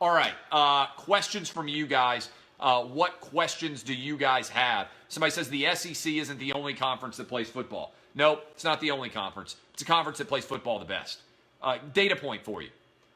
All right, questions from you guys. What questions do you guys have? Somebody says the SEC isn't the only conference that plays football. Nope, it's not the only conference. It's a conference that plays football the best. Data point for you.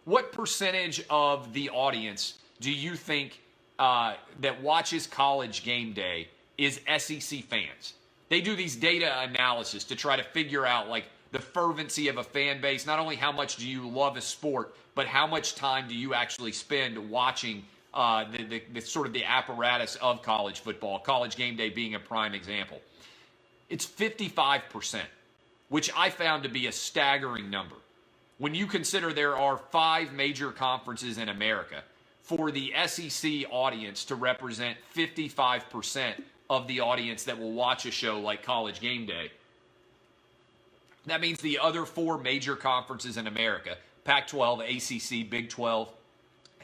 What percentage of the audience do you think that watches College Game Day is SEC fans? They do these data analysis to try to figure out like the fervency of a fan base. Not only how much do you love a sport, but how much time do you actually spend watching the sort of the apparatus of college football, College Game Day being a prime example. It's 55%, which I found to be a staggering number. When you consider there are 5 major conferences in America, for the SEC audience to represent 55% of the audience that will watch a show like College Game Day, that means the other 4 major conferences in America, Pac-12, ACC, Big 12,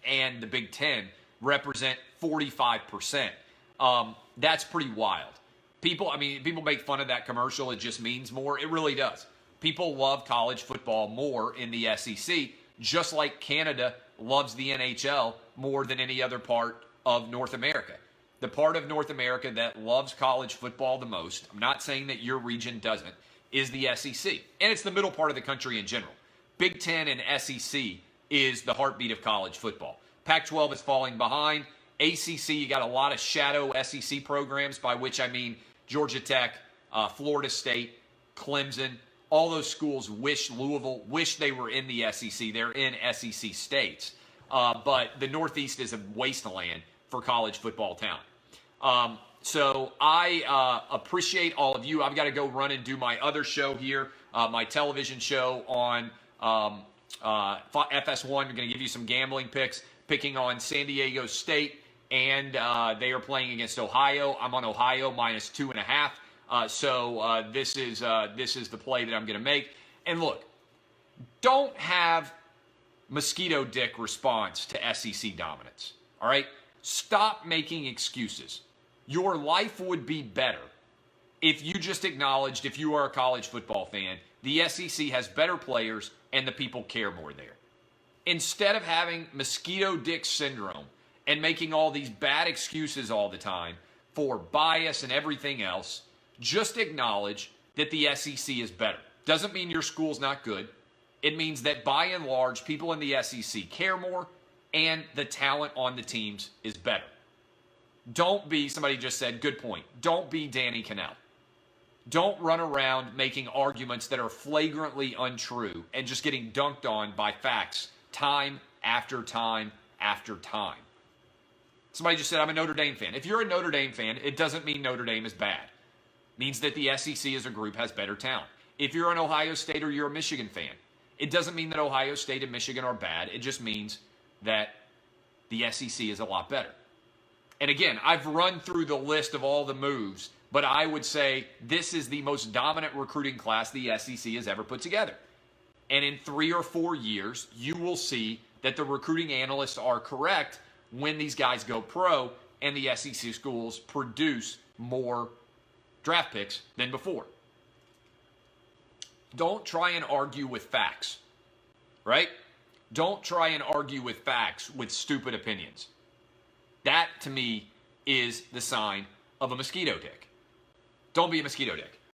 and the Big 10, represent 45%. That's pretty wild. People make fun of that commercial. It just means more. It really does. People love college football more in the SEC, just like Canada loves the NHL more than any other part of North America. The part of North America that loves college football the most, I'm not saying that your region doesn't, is the SEC. And it's the middle part of the country in general. Big 10 and SEC is the heartbeat of college football. Pac-12 is falling behind. ACC, you got a lot of shadow SEC programs, by which I mean Georgia Tech, Florida State, Clemson. All those schools Louisville wish they were in the SEC. They're in SEC states. But the Northeast is a wasteland for college football talent. So I appreciate all of you. I've got to go run and do my other show here, my television show on FS1. I'm going to give you some gambling picks, picking on San Diego State, and they are playing against Ohio. I'm on Ohio minus 2.5. So this is the play that I'm going to make. And look, don't have mosquito dick response to SEC dominance. All right? Stop making excuses. Your life would be better if you just acknowledged, if you are a college football fan, the SEC has better players and the people care more there. Instead of having mosquito dick syndrome and making all these bad excuses all the time for bias and everything else, just acknowledge that the SEC is better. Doesn't mean your school's not good. It means that by and large, people in the SEC care more and the talent on the teams is better. Don't be, somebody just said, good point, don't be Danny Cannell. Don't run around making arguments that are flagrantly untrue and just getting dunked on by facts time after time after time. Somebody just said, I'm a Notre Dame fan. If you're a Notre Dame fan, it doesn't mean Notre Dame is bad. It means that the SEC as a group has better talent. If you're an Ohio State or you're a Michigan fan, it doesn't mean that Ohio State and Michigan are bad. It just means that the SEC is a lot better. And again, I've run through the list of all the moves, but I would say this is the most dominant recruiting class the SEC has ever put together. And in 3 or 4 years, you will see that the recruiting analysts are correct when these guys go pro and the SEC schools produce more draft picks than before. Don't try and argue with facts, right? Don't try and argue with facts with stupid opinions. That, to me, is the sign of a mosquito dick. Don't be a mosquito dick.